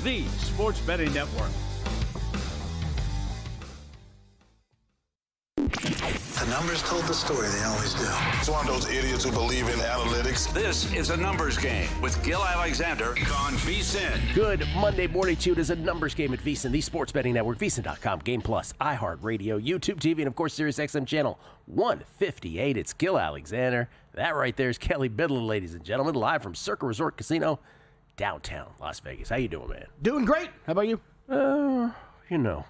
the Sports Betting Network. The numbers told the story, they always do. It's one of those idiots who believe in analytics. This is a numbers game with Gil Alexander on VSiN. Good Monday morning to you. It is a numbers game at VSiN, the Sports Betting Network, VSiN.com, Game Plus, iHeartRadio, YouTube TV, and of course, Sirius XM channel 158. It's Gil Alexander. That right there is Kelly Bidlin, ladies and gentlemen, live from Circa Resort Casino, downtown Las Vegas. How you doing, man? Doing great. How about you? You know.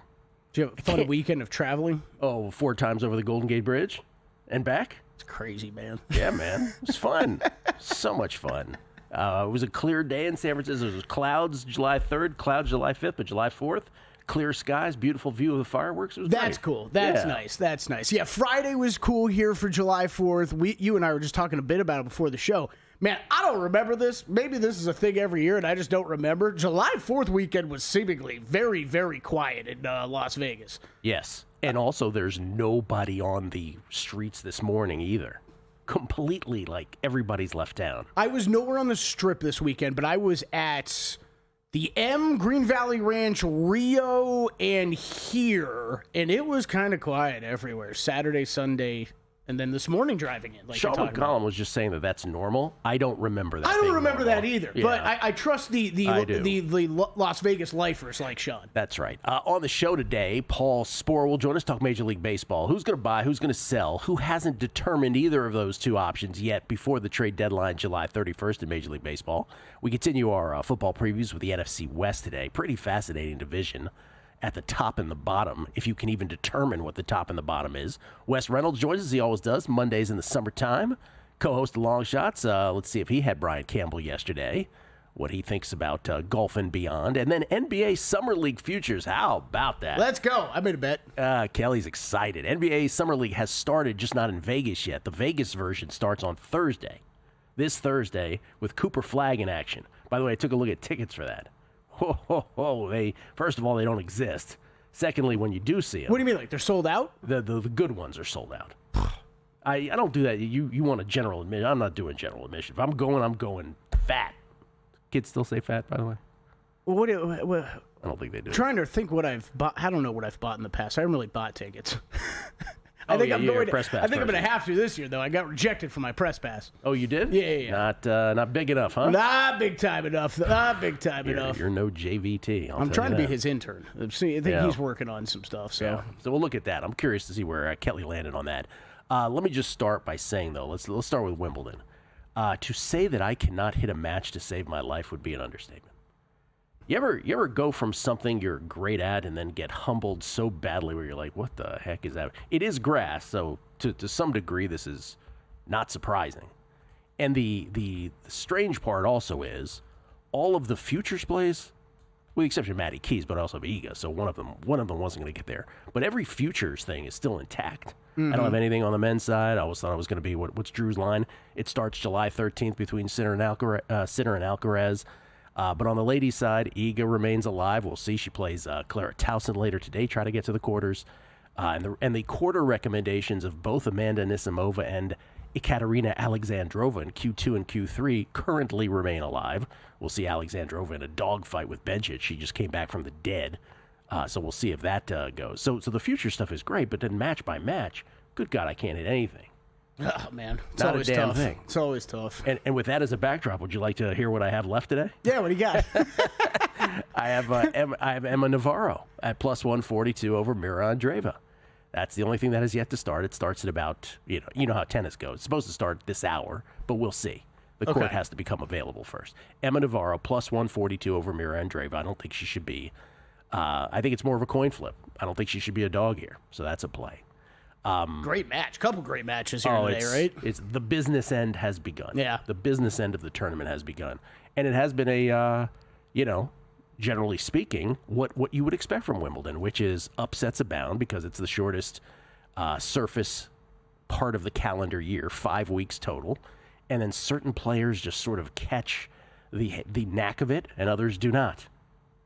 Did you have a fun weekend of traveling? Oh, 4 times over the Golden Gate Bridge and back? It's crazy, man. Yeah, man. It was fun. So much fun. It was a clear day in San Francisco. It was clouds July 3rd, clouds July 5th, but July 4th, clear skies, beautiful view of the fireworks. It was That's great. cool. That's nice. That's nice. Yeah, Friday was cool here for July 4th. You and I were just talking a bit about it before the show. Man, I don't remember this. Maybe this is a thing every year, and I just don't remember. July 4th weekend was seemingly very, very quiet in Las Vegas. Yes. And also, there's nobody on the streets this morning either. Completely, like, everybody's left town. I was nowhere on the Strip this weekend, but I was at the Green Valley Ranch, Rio, and here, and it was kind of quiet everywhere. Saturday, Sunday, and then this morning driving in. Like Sean McCollum was just saying that that's normal. I don't remember that. I don't remember normal. that either. Yeah. But I trust the Las Vegas lifers like Sean. That's right. On the show today, Paul Sporer will join us, talk Major League Baseball. Who's going to buy? Who's going to sell? Who hasn't determined either of those two options yet before the trade deadline, July 31st in Major League Baseball? We continue our football previews with the NFC West today. Pretty fascinating division at the top and the bottom, if you can even determine what the top and the bottom is. Wes Reynolds joins us, as he always does, Mondays in the summertime. Co-host of Long Shots. Let's see if he had Brian Campbell yesterday, what he thinks about golf and beyond. And then NBA Summer League futures. How about that? Let's go. I made a bet. Kelly's excited. NBA Summer League has started, just not in Vegas yet. The Vegas version starts on Thursday. This Thursday with Cooper Flag in action. By the way, I took a look at tickets for that. First of all, they don't exist. Secondly, when you do see them. What do you mean, like they're sold out? The good ones are sold out. I don't do that. You want a general admission. I'm not doing general admission. If I'm going fat. Kids still say fat, by the way? Well, I don't think they do. Trying to think what I've bought. I don't know what I've bought in the past. I haven't really bought tickets. I'm going to have to this year, though. I got rejected for my press pass. Oh, you did? Yeah. Not big enough, huh? Not big time enough. You're no JVT. I'm trying to be his intern. See, I think he's working on some stuff. So we'll look at that. I'm curious to see where Kelly landed on that. Let me just start by saying, though, let's start with Wimbledon. To say that I cannot hit a match to save my life would be an understatement. You ever go from something you're great at and then get humbled so badly where you're like, what the heck is that? It is grass, so to some degree this is not surprising. And the strange part also is all of the futures plays, with the exception of Matty Keys, but also Iga, so one of them wasn't going to get there. But every futures thing is still intact. Mm-hmm. I don't have anything on the men's side. I always thought it was going to be, what's Drew's line? It starts July 13th between Sinner and Alcaraz. But on the ladies' side, Iga remains alive. We'll see. She plays Clara Towson later today, try to get to the quarters. And the quarter recommendations of both Amanda Anisimova and Ekaterina Alexandrova in Q2 and Q3 currently remain alive. We'll see Alexandrova in a dogfight with Bencic. She just came back from the dead. So we'll see if that goes. So the future stuff is great, but then match by match, good God, I can't hit anything. Oh, man. It's Not always a damn tough. thing. It's always tough. And with that as a backdrop, would you like to hear what I have left today? Yeah, what do you got? I have Emma Navarro at plus 142 over Mira Andreeva. That's the only thing that has yet to start. It starts at about, you know how tennis goes. It's supposed to start this hour, but we'll see. The court has to become available first. Emma Navarro plus 142 over Mira Andreeva. I don't think she should be. I think it's more of a coin flip. I don't think she should be a dog here. So that's a play. Great match. Couple great matches here today, right? It's the business end has begun. Yeah. The business end of the tournament has begun. And it has been a, generally speaking, what you would expect from Wimbledon, which is upsets abound because it's the shortest surface part of the calendar year, 5 weeks total. And then certain players just sort of catch the knack of it, and others do not.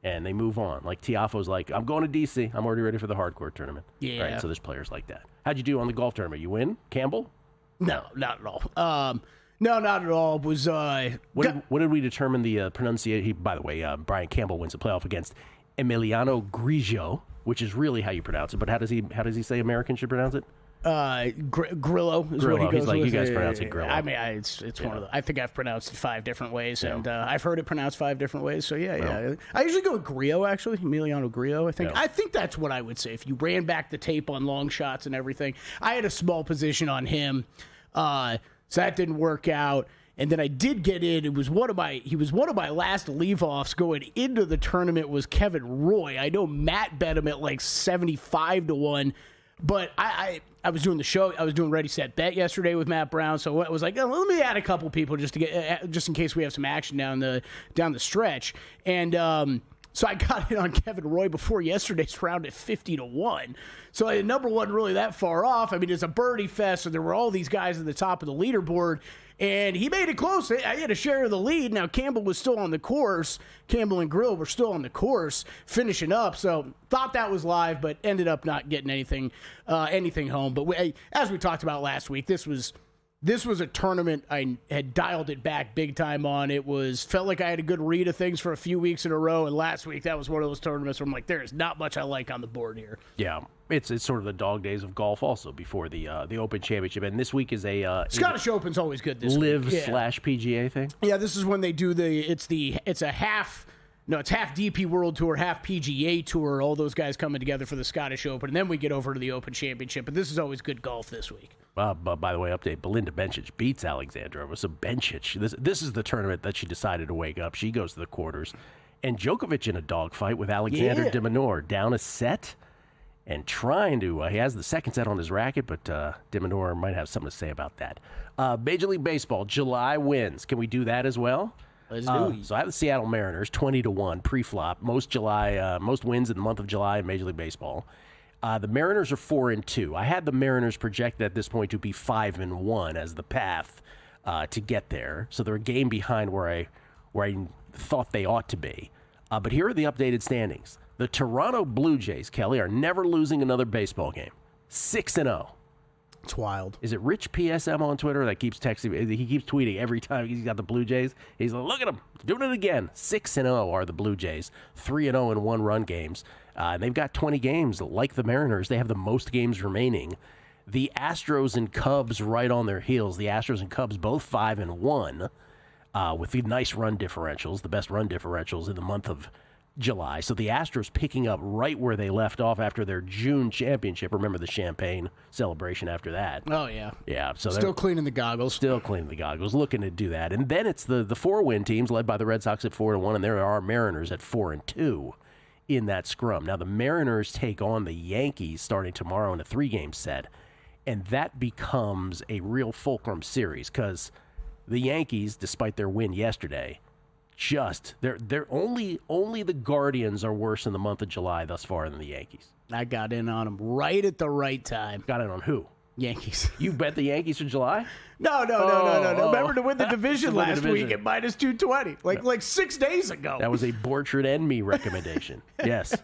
And they move on. Like Tiafoe's like, I'm going to D.C. I'm already ready for the hardcore tournament. Yeah. Right? So there's players like that. How'd you do on the golf tournament? You win, Campbell? No, not at all. No, not at all. It was What did we determine the pronunciation? By the way, Brian Campbell wins the playoff against Emiliano Grigio, which is really how you pronounce it. But how does he say Americans should pronounce it? Grillo is Grillo. what he goes He's like, with. you guys pronounce it Grillo. I mean, it's one of the. I think I've pronounced it 5 different ways, and I've heard it pronounced 5 different ways. So yeah. I usually go with Grillo, actually, Emiliano Grillo. I think. Yeah. I think that's what I would say if you ran back the tape on long shots and everything. I had a small position on him, so that didn't work out. And then I did get in. He was one of my last leave-offs going into the tournament was Kevin Roy. I know Matt bet him at like 75-1. But I was doing the show. I was doing Ready Set Bet yesterday with Matt Brown, so I was like, oh, let me add a couple people just in case we have some action down the stretch. And so I got in on Kevin Roy before yesterday's round at 50-1. So the number wasn't really that far off. I mean, it's a birdie fest, so there were all these guys at the top of the leaderboard. And he made it close. I had a share of the lead. Now, Campbell was still on the course. Campbell and Grill were still on the course, finishing up. So, thought that was live, but ended up not getting anything home. But as we talked about last week, this was a tournament I had dialed it back big time on. Felt like I had a good read of things for a few weeks in a row. And last week, that was one of those tournaments where I'm like, there is not much I like on the board here. Yeah. It's sort of the dog days of golf also before the Open Championship. And this week is a Scottish Open's always good this Live week. /PGA thing. Yeah, this is when they do it's half DP World Tour, half PGA Tour, all those guys coming together for the Scottish Open, and then we get over to the Open Championship. But this is always good golf this week. But by the way, update, Belinda Bencic beats Alexandra. So Bencic, this is the tournament that she decided to wake up. She goes to the quarters. And Djokovic in a dogfight with Alexander de Minaur, down a set. And trying to, he has the second set on his racket, but de Minaur might have something to say about that. Major League Baseball, July wins. Can we do that as well? Let's do it. So I have the Seattle Mariners, 20-1 pre-flop. Most wins in the month of July in Major League Baseball. The Mariners are 4-2. I had the Mariners projected at this point to be 5-1 as the path to get there. So they're a game behind where I thought they ought to be. But here are the updated standings. The Toronto Blue Jays, Kelly, are never losing another baseball game. 6-0. It's wild. Is it Rich PSM on Twitter that keeps texting me? He keeps tweeting every time he's got the Blue Jays. He's like, look at them, doing it again. 6-0 are the Blue Jays. 3-0 in one-run games. And they've got 20 games. Like the Mariners, they have the most games remaining. The Astros and Cubs right on their heels. The Astros and Cubs both 5-1 with the nice run differentials, the best run differentials in the month of July. So the Astros picking up right where they left off after their June championship. Remember the champagne celebration after that. Oh, yeah. Yeah. So still cleaning the goggles. Still cleaning the goggles, looking to do that. And then it's the 4-win teams led by the Red Sox at 4-1, and there are Mariners at 4-2 in that scrum. Now the Mariners take on the Yankees starting tomorrow in a 3-game set, and that becomes a real fulcrum series because the Yankees, despite their win yesterday, they're only the Guardians are worse in the month of July thus far than the Yankees. I got in on them right at the right time. Got in on who? Yankees. You bet the Yankees for July? No. Remember to win the division last week at -220, like 6 days ago. That was a Borchard and me recommendation. Yes.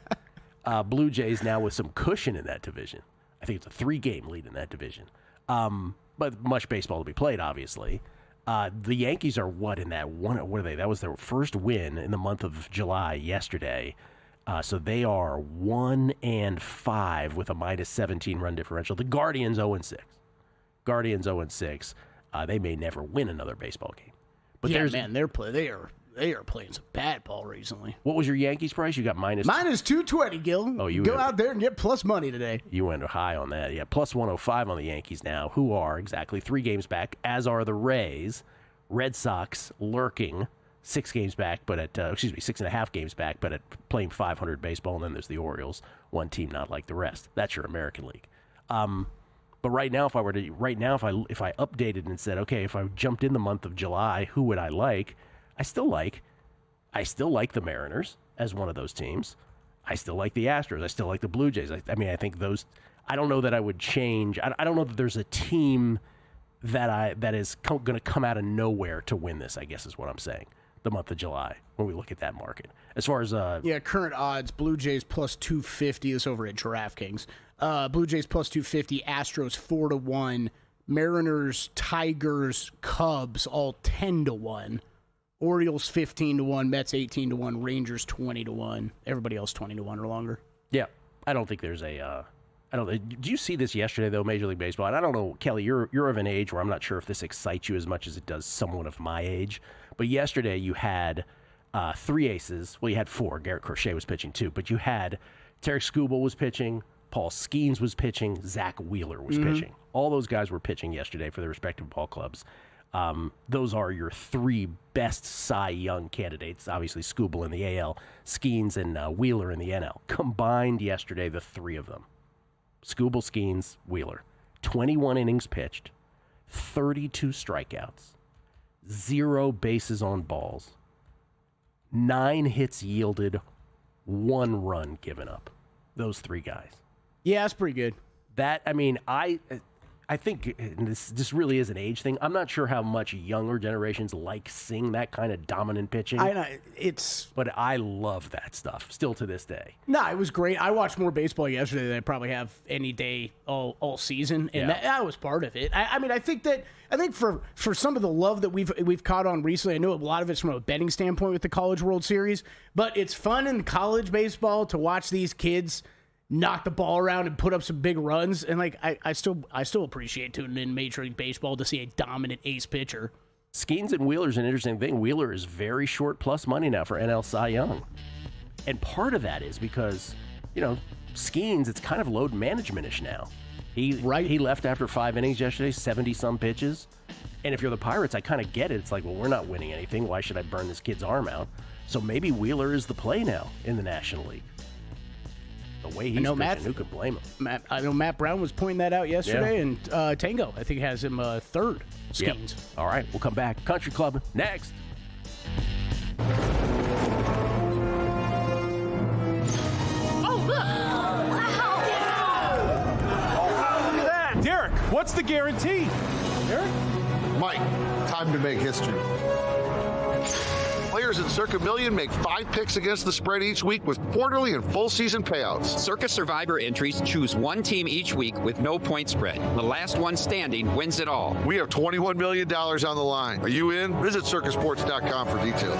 Blue Jays now with some cushion in that division. I think it's a 3-game lead in that division. But much baseball to be played, obviously. The Yankees are what in that one? What are they? That was their first win in the month of July yesterday. So they are 1-5 with a -17 run differential. The Guardians 0-6. Guardians 0-6. They may never win another baseball game. But yeah, man, they are playing some bad ball recently. What was your Yankees price? You got -220, Gil. Oh, you go out there and get plus money today. You went high on that. Yeah, +105 on the Yankees now, who are exactly 3 games back, as are the Rays. Red Sox lurking 6 games back, but at 6.5 games back, but at playing 500 baseball. And then there's the Orioles, one team not like the rest. That's your American League. But right now, if I updated and said, okay, if I jumped in the month of July, who would I like? I still like the Mariners as one of those teams. I still like the Astros. I still like the Blue Jays. I think those. I don't know that I would change. I don't know that there's a team that is going to come out of nowhere to win this, I guess is what I'm saying. The month of July when we look at that market. As far as current odds, Blue Jays +250 is over at DraftKings. Blue Jays +250, Astros 4-1, Mariners, Tigers, Cubs, all 10-1. Orioles 15-1, Mets 18-1, Rangers 20-1. Everybody else 20-1 or longer. Yeah, I don't think there's a. I don't. Do you see this yesterday though, Major League Baseball? And I don't know, Kelly. You're of an age where I'm not sure if this excites you as much as it does someone of my age. But yesterday you had 3 aces. Well, you had 4. Garrett Crochet was pitching too, but you had Tarek Skubal was pitching, Paul Skeens was pitching, Zach Wheeler was pitching. All those guys were pitching yesterday for their respective ball clubs. Those are your 3 best Cy Young candidates. Obviously, Skubal in the AL, Skeens and Wheeler in the NL. Combined yesterday, the 3 of them. Skubal, Skeens, Wheeler. 21 innings pitched, 32 strikeouts, 0 bases on balls, 9 hits yielded, 1 run given up. Those 3 guys. Yeah, that's pretty good. That, I mean, I think this really is an age thing. I'm not sure how much younger generations like seeing that kind of dominant pitching. But I love that stuff still to this day. No, it was great. I watched more baseball yesterday than I probably have any day all season, and that was part of it. I think for some of the love that we've caught on recently, I know a lot of it's from a betting standpoint with the College World Series, but it's fun in college baseball to watch these kids knock the ball around and put up some big runs. And like I still appreciate tuning in Major League Baseball to see a dominant ace pitcher. Skeens and Wheeler's an interesting thing. Wheeler is very short plus money now for NL Cy Young. And part of that is because, Skeens, it's kind of load management-ish now. He left after 5 innings yesterday, 70-some pitches. And if you're the Pirates, I kind of get it. It's like, well, we're not winning anything. Why should I burn this kid's arm out? So maybe Wheeler is the play now in the National League. The way he's pitching, who could blame him? I know Matt Brown was pointing that out yesterday, and Tango, I think, has him third. Skeens. Yep. All right, we'll come back. Country Club next. Oh, look! Wow! Look at that! Derek, what's the guarantee? Derek? Mike, time to make history. Players in Circa Million make 5 picks against the spread each week with quarterly and full season payouts. Circa Survivor entries choose one team each week with no point spread. The last one standing wins it all. We have $21 million on the line. Are you in? Visit circasports.com for details.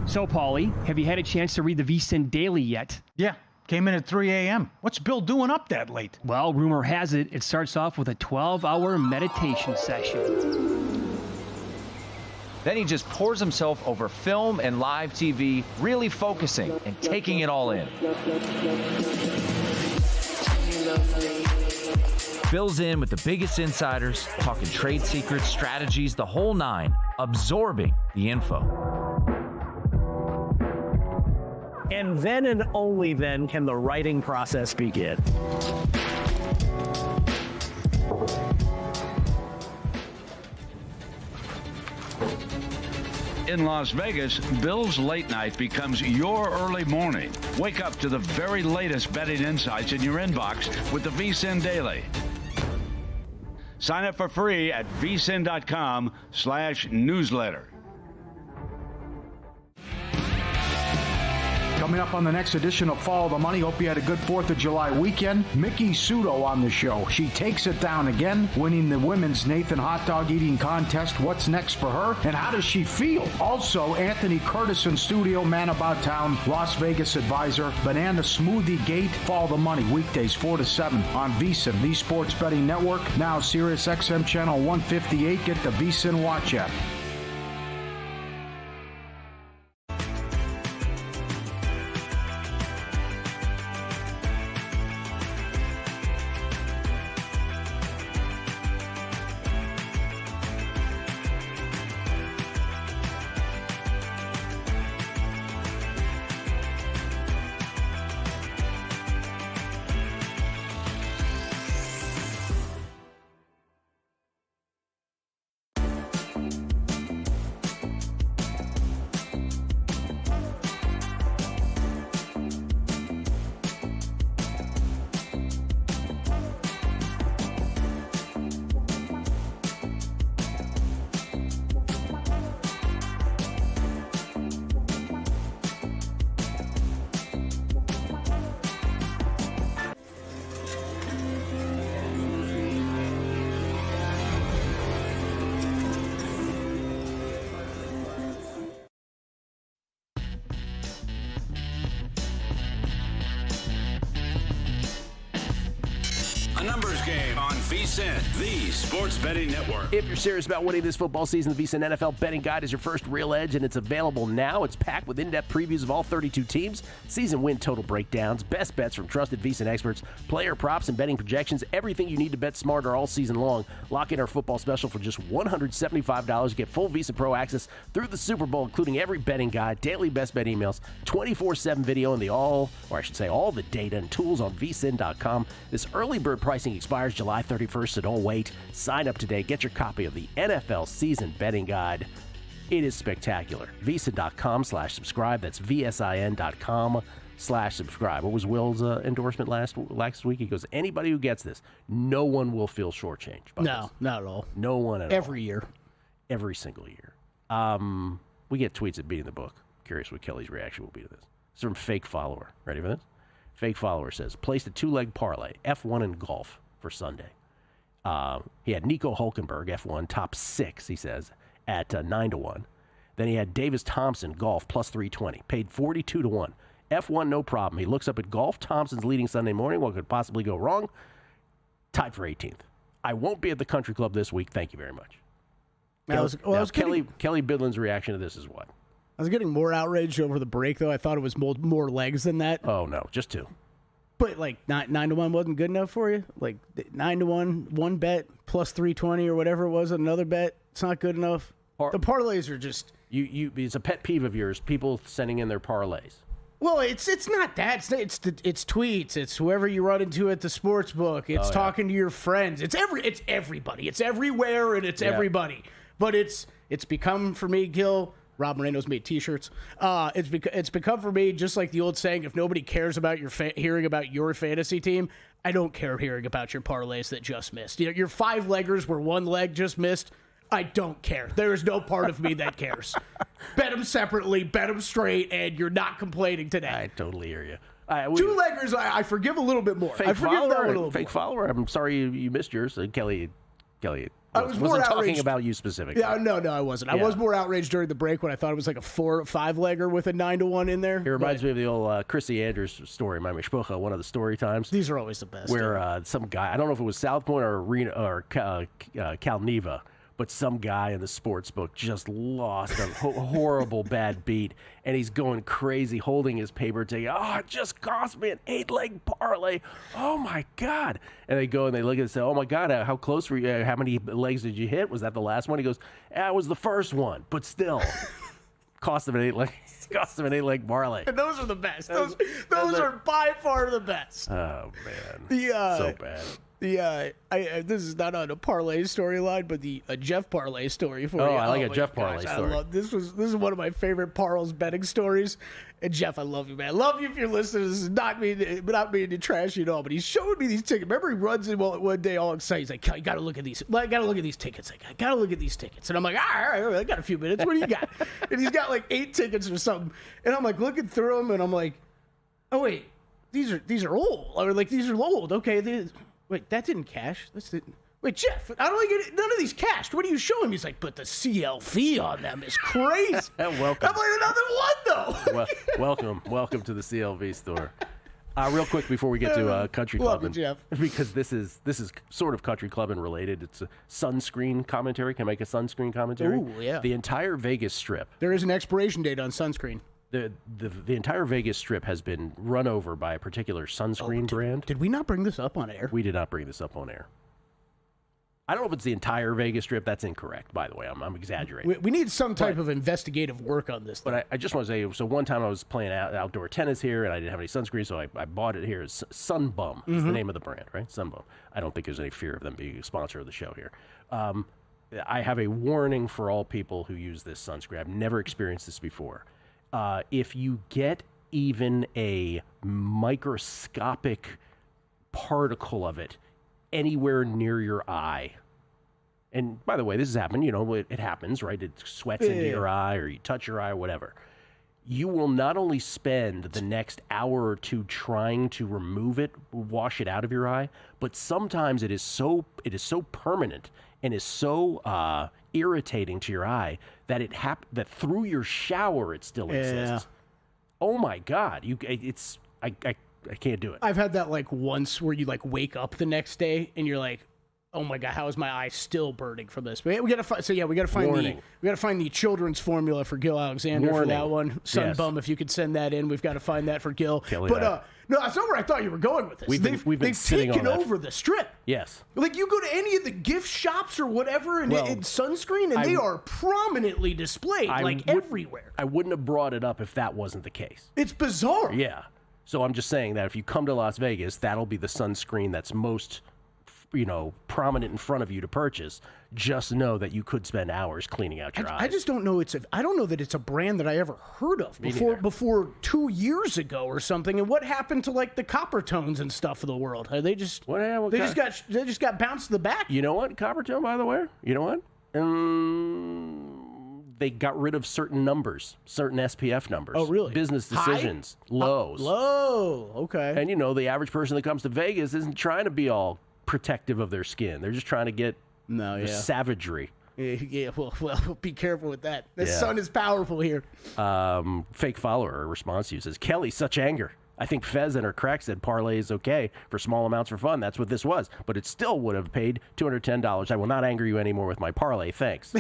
So, Paulie, have you had a chance to read the VSiN Daily yet? Yeah. Came in at 3 a.m. What's Bill doing up that late? Well, rumor has it, it starts off with a 12-hour meditation session. Then he just pours himself over film and live TV, really focusing and taking it all in. Bill's in with the biggest insiders, talking trade secrets, strategies, the whole 9, absorbing the info. And then and only then can the writing process begin. In Las Vegas, Bill's late night becomes your early morning. Wake up to the very latest betting insights in your inbox with the VSiN Daily. Sign up for free at vsin.com/newsletter. Coming up on the next edition of Follow the Money, hope you had a good 4th of July weekend. Mickey Sudo on the show. She takes it down again, winning the women's Nathan hot dog eating contest. What's next for her, and how does she feel? Also, Anthony Curtis in studio, Man About Town, Las Vegas advisor, Banana Smoothie Gate. Follow the Money, weekdays 4 to 7 on VSiN, the Sports Betting Network. Now Sirius XM Channel 158. Get the VSiN Watch app. A numbers game on VSiN, the sports betting network. If you're serious about winning this football season, the VSiN NFL Betting Guide is your first real edge, and it's available now. It's packed with in-depth previews of all 32 teams, season win total breakdowns, best bets from trusted VSiN experts, player props and betting projections, everything you need to bet smarter all season long. Lock in our football special for just $175. Get full VSiN Pro access through the Super Bowl, including every betting guide, daily best bet emails, 24/7 video, and all the data and tools on VSiN.com. This early bird pricing expires July 31st, so don't wait. Sign up today. Get your copy of the NFL Season Betting Guide. It is spectacular. VSiN.com/subscribe. That's VSIN.com/subscribe. What was Will's endorsement last week? He goes, anybody who gets this, no one will feel shortchanged by this. Not at all. No one at all. Every year. Every single year. We get tweets at Beating the Book. Curious what Kelly's reaction will be to this. It's from Fake Follower. Ready for this? Fake Follower says, placed a two-leg parlay, F1 and golf, for Sunday. He had Nico Hulkenberg, F1, top 6, he says, at 9-1. Then he had Davis Thompson, golf, plus 320, paid 42-1. F1, no problem. He looks up at golf. Thompson's leading Sunday morning. What could possibly go wrong? Tied for 18th. I won't be at the country club this week. Thank you very much. Kelly Bidlin's reaction to this is what? I was getting more outraged over the break, though. I thought it was more legs than that. Oh, no, just 2. But, 9-1 wasn't good enough for you? 9-1, one bet, plus 320 or whatever it was, another bet, it's not good enough? The parlays are just... It's a pet peeve of yours, people sending in their parlays. Well, it's not that. It's tweets. It's whoever you run into at the sports book. It's talking to your friends. It's everybody. It's everywhere, and it's everybody. But it's become, for me, Gil... Rob Moreno's made T-shirts. It's become for me just like the old saying: if nobody cares about hearing about your fantasy team, I don't care hearing about your parlays that just missed. Your 5-leggers where one leg just missed. I don't care. There is no part of me that cares. Bet them separately, bet them straight, and you're not complaining today. I totally hear you. 2-leggers, I forgive a little bit more. Fake follower. I'm sorry you missed yours, Kelly. I wasn't talking about you specifically. Yeah, no, I wasn't. I was more outraged during the break when I thought it was like a 4 or 5-legger with a 9-1 in there. It reminds me of the old Chrissy Andrews story, my mishpucha, one of the story times. These are always the best. Where some guy, I don't know if it was South Point or Calneva, but some guy in the sports book just lost a horrible bad beat, and he's going crazy, holding his paper, saying, it just cost me an 8-leg parlay. Oh, my God. And they go and they look at it and say, oh, my God, how close were you? How many legs did you hit? Was that the last one? He goes, it was the first one, but still. Cost him an 8-leg parlay. And those are the best. Those are by far the best. Oh, man. So bad. This is not on a parlay storyline, but a Jeff parlay story for you. I like a Jeff parlay story. This is one of my favorite Parles betting stories. And Jeff, I love you, man. I love you if you're listening. This is not mean to trash you at all, but he's showing me these tickets. Remember, he runs in one day all excited. He's like, "You got to look at these. I got to look at these tickets. I got to look at these tickets." And I'm like, all right, I got a few minutes. What do you got? And he's got 8 tickets or something. And I'm looking through them, and I'm like, oh wait, these are old, or these are old. Okay, wait, that didn't cash. Wait, Jeff, I don't get none of these cashed. What are you showing me? He's like, but the CLV on them is crazy. Welcome. I'm like, another one, though. Welcome to the CLV store. Real quick before we get to Country Club, Jeff. Because this is sort of Country Club and related. It's a Sunscreen commentary. Can I make a Sunscreen commentary? Ooh, yeah. The entire Vegas Strip. There is an expiration date on Sunscreen. The entire Vegas Strip has been run over by a particular sunscreen brand. Did we not bring this up on air? We did not bring this up on air. I don't know if it's the entire Vegas Strip. That's incorrect, by the way. I'm exaggerating. We need some type of investigative work on this. But I just want to say, so one time I was playing outdoor tennis here, and I didn't have any sunscreen, so I bought it here. It's Sunbum is the name of the brand, right? Sunbum. I don't think there's any fear of them being a sponsor of the show here. I have a warning for all people who use this sunscreen. I've never experienced this before. If you get even a microscopic particle of it anywhere near your eye, and by the way, this has happened, it happens, right? It sweats into your eye, or you touch your eye, or whatever. You will not only spend the next hour or two trying to remove it, wash it out of your eye, but sometimes it is so permanent and is so irritating to your eye that that through your shower it still exists. Oh my God! I I can't do it. I've had that like once where you like wake up the next day and you're like, oh my God, how is my eye still burning from this? But we got to find. So yeah, we got to find the children's formula for Gil Alexander for that one. Sunbum, if you could send that in, we've got to find that for Gil. But no, that's not where I thought you were going with this. They've taken over the strip. Yes. Like you go to any of the gift shops or whatever in Sunscreen, and they are prominently displayed everywhere. I wouldn't have brought it up if that wasn't the case. It's bizarre. Yeah. So I'm just saying that if you come to Las Vegas, that'll be the sunscreen that's most, prominent in front of you to purchase. Just know that you could spend hours cleaning out your eyes. I just don't know. I don't know that it's a brand that I ever heard of before 2 years ago or something. And what happened to like the copper tones and stuff of the world? Are they just they just got bounced to the back? You know what? Copper tone, by the way. You know what? They got rid of certain numbers, certain SPF numbers. Oh, really? Business decisions, lows. Low. Okay. And the average person that comes to Vegas isn't trying to be all protective of their skin. They're just trying to get savagery. Yeah, well, be careful with that. The sun is powerful here. Fake follower response to you says, Kelly, such anger. I think Fez and her crack said parlay is okay for small amounts for fun. That's what this was. But it still would have paid $210. I will not anger you anymore with my parlay. Thanks.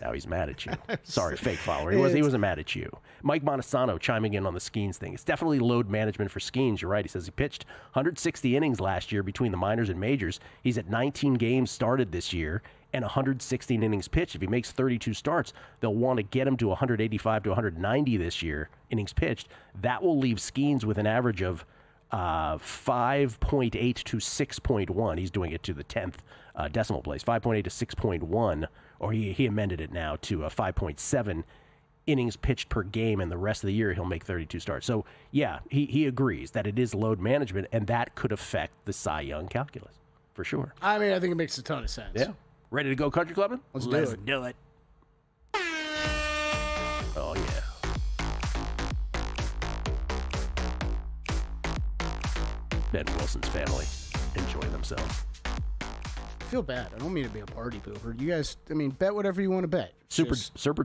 Now he's mad at you. Sorry, fake follower. He wasn't mad at you. Mike Montesano chiming in on the Skeens thing. It's definitely load management for Skeens. You're right. He says he pitched 160 innings last year between the minors and majors. He's at 19 games started this year and 116 innings pitched. If he makes 32 starts, they'll want to get him to 185 to 190 this year, innings pitched. That will leave Skeens with an average of 5.8 to 6.1. He's doing it to the 10th decimal place, 5.8 to 6.1, or he amended it now to 5.7 innings pitched per game, and the rest of the year he'll make 32 starts. So, yeah, he agrees that it is load management, and that could affect the Cy Young calculus, for sure. I mean, I think it makes a ton of sense. Yeah. Ready to go country clubbing? Let's do it. Oh, yeah. Ben Wilson's family enjoy themselves. I feel bad. I don't mean to be a party pooper. You guys, bet whatever you want to bet. Super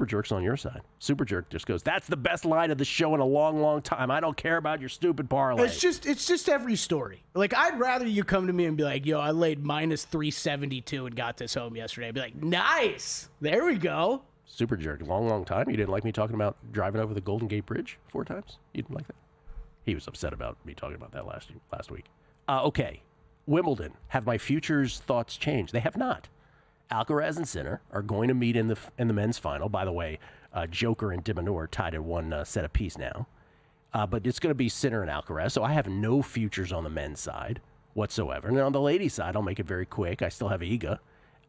Jerk's on your side. Super Jerk just goes, that's the best line of the show in a long, long time. I don't care about your stupid parlay. It's just every story. Like, I'd rather you come to me and be like, yo, I laid minus 372 and got this home yesterday. I'd be like, nice. There we go. Super Jerk, long, long time. You didn't like me talking about driving over the Golden Gate Bridge 4 times? You didn't like that? He was upset about me talking about that last week. Okay. Wimbledon. Have my futures thoughts changed? They have not. Alcaraz and Sinner are going to meet in the men's final. By the way, Joker and de Minaur tied at one set apiece now. But it's going to be Sinner and Alcaraz, so I have no futures on the men's side whatsoever. And then on the ladies' side, I'll make it very quick. I still have Iga,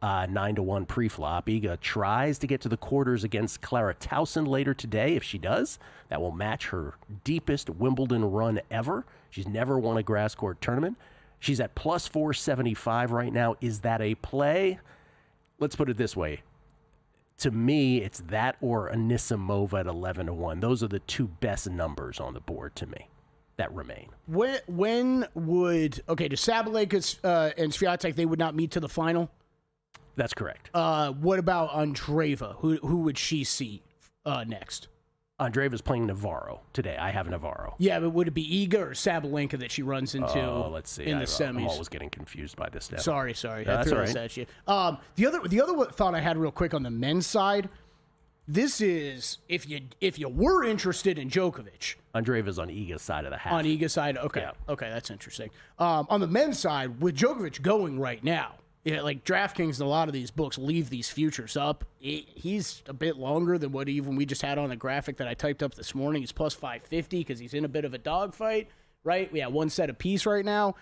9-1 pre-flop. Iga tries to get to the quarters against Clara Towson later today. If she does, that will match her deepest Wimbledon run ever. She's never won a grass court tournament. She's at plus 475 right now. Is that a play? Let's put it this way. To me, it's that or Anisimova at 11-1. Those are the two best numbers on the board to me that remain. When would do Sabalenka and Swiatek, they would not meet to the final? That's correct. What about Andreeva? Who would she see next? Andreeva's playing Navarro today. I have Navarro. Yeah, but would it be Iga or Sabalenka that she runs into let's see. in the semis? I'm always getting confused by this stuff. Sorry. That's all right. At you. The other thought I had real quick on the men's side, this is if you were interested in Djokovic. Andreeva's on Iga's side of the house. On Iga's side? Okay. Yeah. Okay, that's interesting. On the men's side, with Djokovic going right now, like DraftKings and a lot of these books leave these futures up. He's a bit longer than what even we just had on the graphic that I typed up this morning. He's plus 550 because he's in a bit of a dogfight, right? We have one set apiece right now.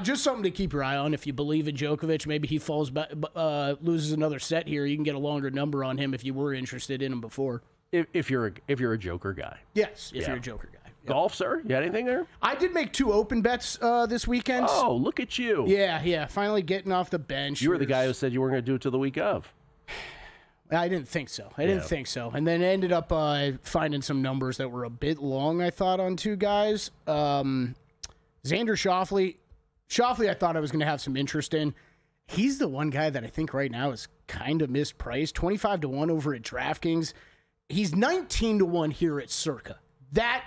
Just something to keep your eye on if you believe in Djokovic. Maybe he falls back, loses another set here. You can get a longer number on him if you were interested in him before. If you're a Joker guy. Yes, if you're a Joker guy. Golf, sir? You got anything there? I did make 2 open bets this weekend. Oh, look at you. Yeah. Finally getting off the bench. You were the guy who said you weren't going to do it till the week of. I didn't think so. And then ended up finding some numbers that were a bit long, I thought, on 2 guys. Xander Schauffele. Schauffele, I thought I was going to have some interest in. He's the one guy that I think right now is kind of mispriced. 25-1 over at DraftKings. He's 19-1 here at Circa. That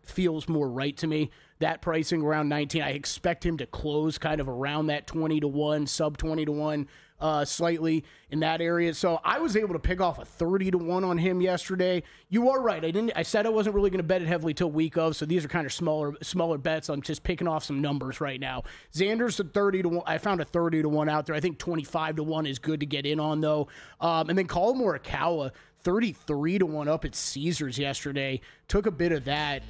feels more right to me. That pricing around 19, I expect him to close kind of around that 20-1, sub 20-1, slightly in that area. So I was able to pick off a 30-1 on him yesterday. You are right. I said I wasn't really going to bet it heavily till week of. So these are kind of smaller bets. I'm just picking off some numbers right now. Xander's a 30-1. I found a 30-1 out there. I think 25-1 is good to get in on though. And then Collin Morikawa, 33-1 up at Caesars yesterday. Took a bit of that.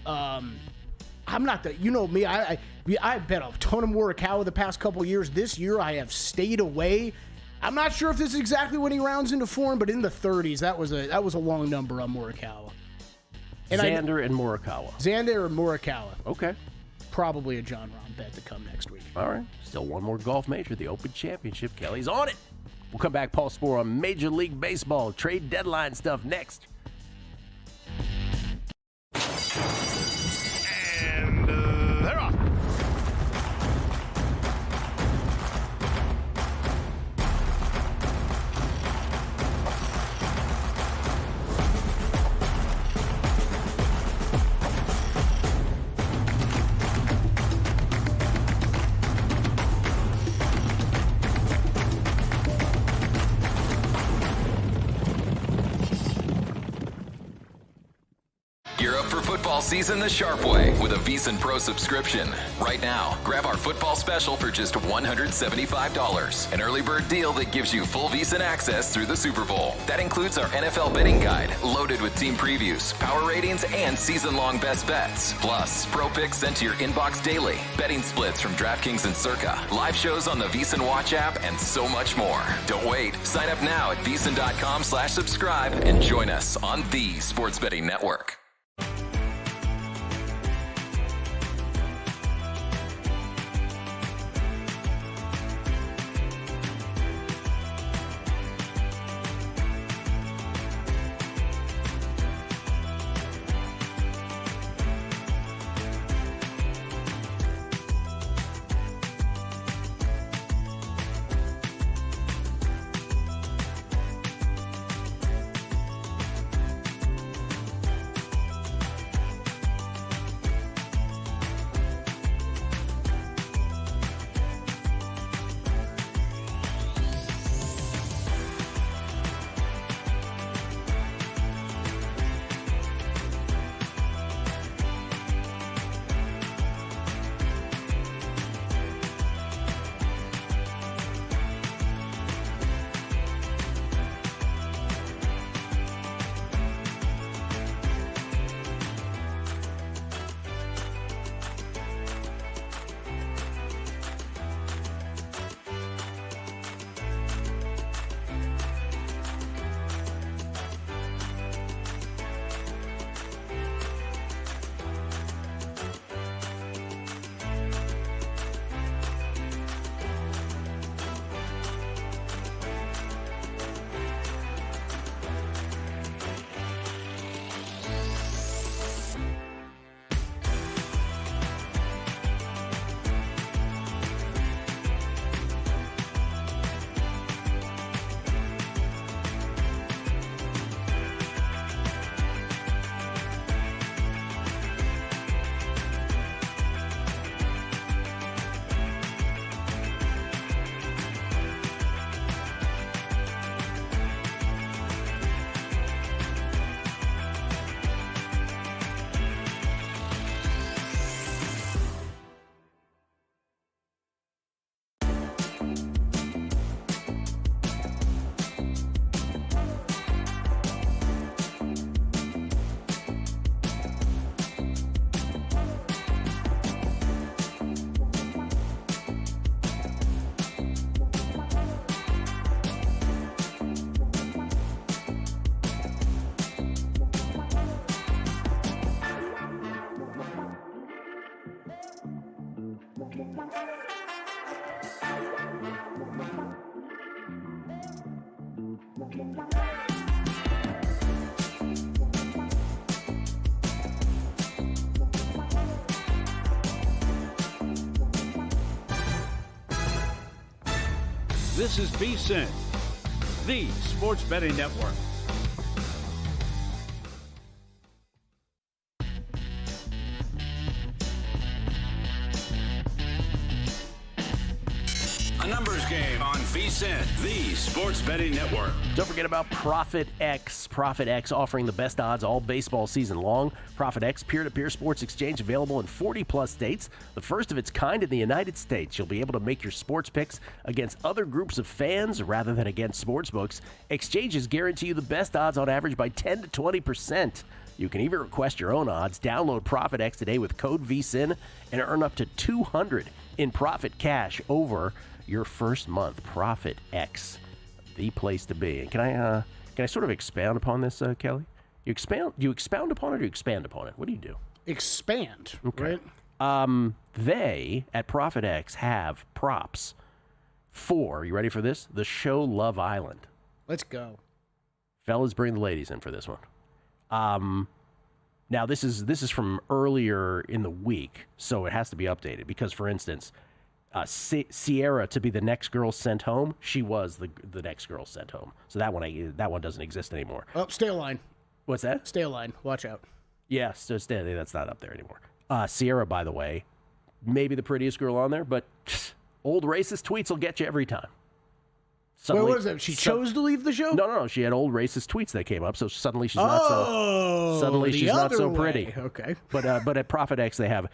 I'm not the, you know me, I bet a ton of Morikawa the past couple years. This year I have stayed away. I'm not sure if this is exactly when he rounds into form, but in the 30s, that was a long number on Morikawa. And Xander and Morikawa. Xander and Morikawa. Okay. Probably a John Rahm bet to come next week. All right. Still one more golf major, the Open Championship. Kelly's on it. We'll come back, Paul Sporer, on Major League Baseball. Trade deadline stuff next. They're off. Gear up for football season the sharp way with a VSiN Pro subscription. Right now, grab our football special for just $175. An early bird deal that gives you full VSiN access through the Super Bowl. That includes our NFL betting guide, loaded with team previews, power ratings, and season-long best bets. Plus, pro picks sent to your inbox daily, betting splits from DraftKings and Circa, live shows on the VSiN Watch app, and so much more. Don't wait. Sign up now at VSiN.com/subscribe and join us on the Sports Betting Network. This is VSiN, the Sports Betting Network. Numbers Game on VSiN, the sports betting network. Don't forget about ProphetX. ProphetX offering the best odds all baseball season long. ProphetX peer-to-peer sports exchange available in 40-plus states. The first of its kind in the United States. You'll be able to make your sports picks against other groups of fans rather than against sportsbooks. Exchanges guarantee you the best odds on average by 10 to 20%. You can even request your own odds. Download ProphetX today with code VSiN and earn up to $200 in profit cash over your first month. ProphetX, the place to be. And can I sort of expound upon this, Kelly? Do you expound upon it or do you expand upon it? What do you do? Expand, okay. Right? They at ProphetX have props for, you ready for this? The show Love Island. Let's go. Fellas, bring the ladies in for this one. Now this is from earlier in the week, so it has to be updated because, for instance, Sierra to be the next girl sent home. She was the next girl sent home, so that one doesn't exist anymore. Oh, stay aligned. What's that? Stay aligned. Watch out. Yeah, so that's not up there anymore. Sierra, by the way, maybe the prettiest girl on there, but old racist tweets will get you every time. Wait, what is that? She chose to leave the show? No. She had old racist tweets that came up, so suddenly she's not so pretty. Okay. But at ProphetX they have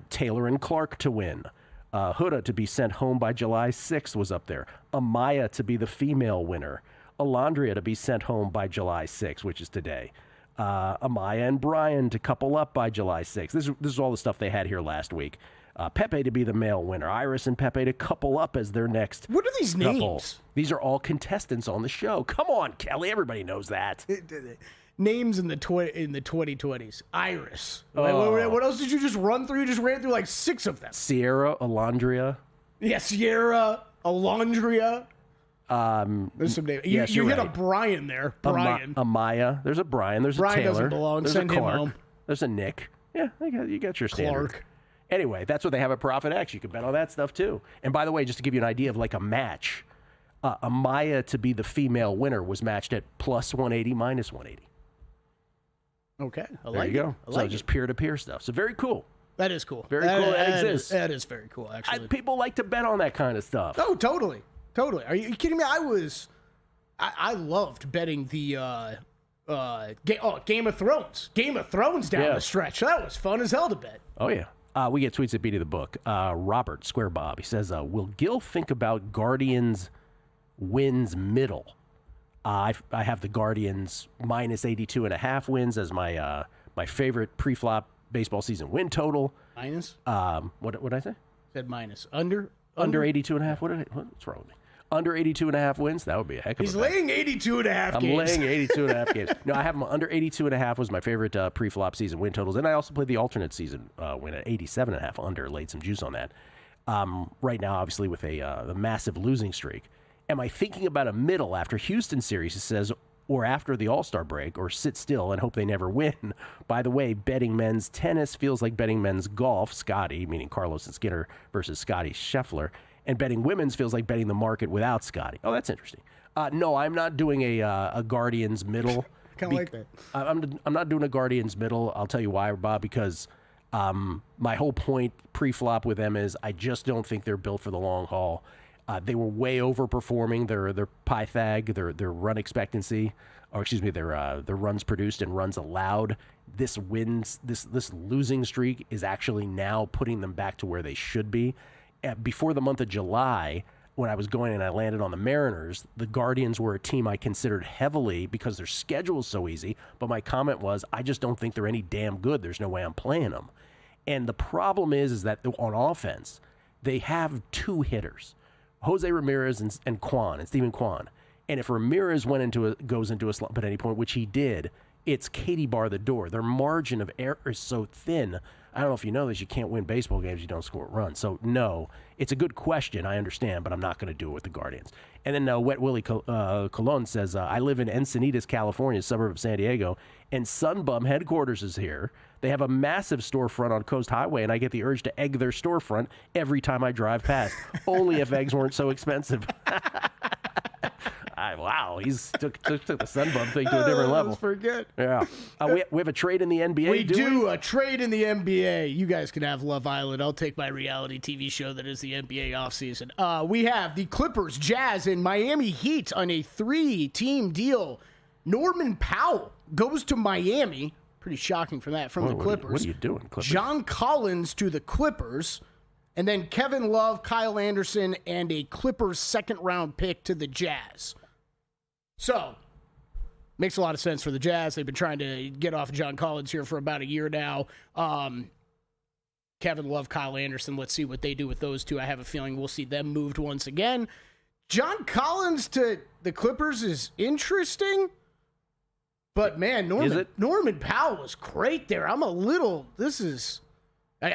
Taylor and Clark to win. Huda to be sent home by July 6th was up there. Amaya to be the female winner. Alondria to be sent home by July 6th, which is today. Amaya and Brian to couple up by July 6th. This is all the stuff they had here last week. Pepe to be the male winner. Iris and Pepe to couple up as their next What are these couple. names? These are all contestants on the show. Come on, Kelly. Everybody knows that. Names in the 2020s. Iris. Oh. What else did you just run through? You just ran through like 6 of them. Sierra, Alondria. Yeah, Sierra, Alondria. There's some names. Yes, you you're hit right. a Brian there. Brian. Amaya. There's a Brian. There's a Brian Taylor. doesn't belong. There's Send a him Clark. home. There's a Nick. Yeah, you got your standard. Clark. Anyway, that's what they have at ProphetX. You can bet on that stuff too. And by the way, just to give you an idea of like a match, Amaya to be the female winner was matched at plus 180, minus 180. Okay, There you go. So just peer-to-peer stuff. So very cool. That is cool. Very cool. That exists. That is very cool, actually. People like to bet on that kind of stuff. Oh, totally. Are you kidding me? I loved betting the Game of Thrones. Game of Thrones down the stretch. That was fun as hell to bet. Oh, yeah. We get tweets at Beat of the Book. Robert, Square Bob, he says, will Gil think about Guardians wins middle? I have the Guardians minus 82.5 wins as my favorite pre-flop baseball season win total. Minus? What did I say? Said minus. Under 82.5? What's wrong with me? Under 82.5 wins? That would be a heck of a He's bet. laying 82.5 I'm games. laying 82.5 games. No, I have them under 82.5 was my favorite pre-flop season win totals. And I also played the alternate season win at 87.5 under, laid some juice on that. Right now, obviously, with a massive losing streak. Am I thinking about a middle after Houston series, it says, or after the All-Star break, or sit still and hope they never win? By the way, betting men's tennis feels like betting men's golf, Scotty, meaning Carlos and Skinner versus Scotty Scheffler, and betting women's feels like betting the market without Scotty. Oh, that's interesting. No, I'm not doing a Guardians middle. Kind of like that. I'm not doing a Guardians middle. I'll tell you why, Bob, because my whole point pre-flop with them is I just don't think they're built for the long haul. They were way overperforming their Pythag, their run expectancy, or excuse me, their runs produced and runs allowed. This losing streak is actually now putting them back to where they should be. Before the month of July, when I was going and I landed on the Mariners, the Guardians were a team I considered heavily because their schedule is so easy. But my comment was, I just don't think they're any damn good. There's no way I'm playing them. And the problem is that on offense, they have 2 hitters, Jose Ramirez and Steven Kwan. And if Ramirez goes into a slump at any point, which he did, it's Katie bar the door. Their margin of error is so thin. I don't know if you know this, you can't win baseball games if you don't score runs. So, no, it's a good question, I understand, but I'm not going to do it with the Guardians. And then Wet Willie Colon says, I live in Encinitas, California, suburb of San Diego, and Sunbum headquarters is here. They have a massive storefront on Coast Highway, and I get the urge to egg their storefront every time I drive past. Only if eggs weren't so expensive. Wow, he's took the Sunbum thing to a different level. That's pretty good. Yeah. We have a trade in the NBA. We do a trade in the NBA. You guys can have Love Island. I'll take my reality TV show that is the NBA offseason. We have the Clippers, Jazz, and Miami Heat on a 3-team deal. Norman Powell goes to Miami. Pretty shocking from that, from the Clippers. What are you doing, Clippers? John Collins to the Clippers. And then Kevin Love, Kyle Anderson, and a Clippers second-round pick to the Jazz. So, makes a lot of sense for the Jazz. They've been trying to get off John Collins here for about a year now. Kevin Love, Kyle Anderson, let's see what they do with those two. I have a feeling we'll see them moved once again. John Collins to the Clippers is interesting. But, man, Norman Powell was great there. I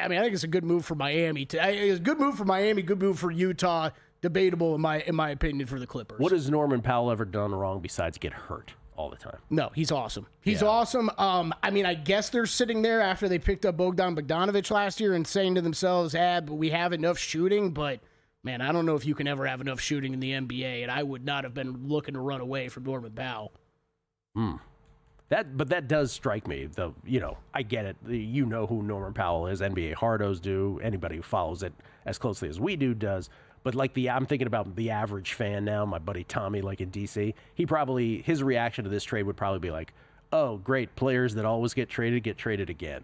think it's a good move for Miami. It's a good move for Miami, good move for Utah. Debatable, in my opinion, for the Clippers. What has Norman Powell ever done wrong besides get hurt all the time? No, he's awesome. He's awesome. I guess they're sitting there after they picked up Bogdan Bogdanovic last year and saying to themselves, but we have enough shooting. But, man, I don't know if you can ever have enough shooting in the NBA, and I would not have been looking to run away from Norman Powell. But that does strike me. I get it. You know who Norman Powell is. NBA hardos do. Anybody who follows it as closely as we do does. But I'm thinking about the average fan now. My buddy Tommy, like in DC, his reaction to this trade would probably be like, "Oh, great, players that always get traded again."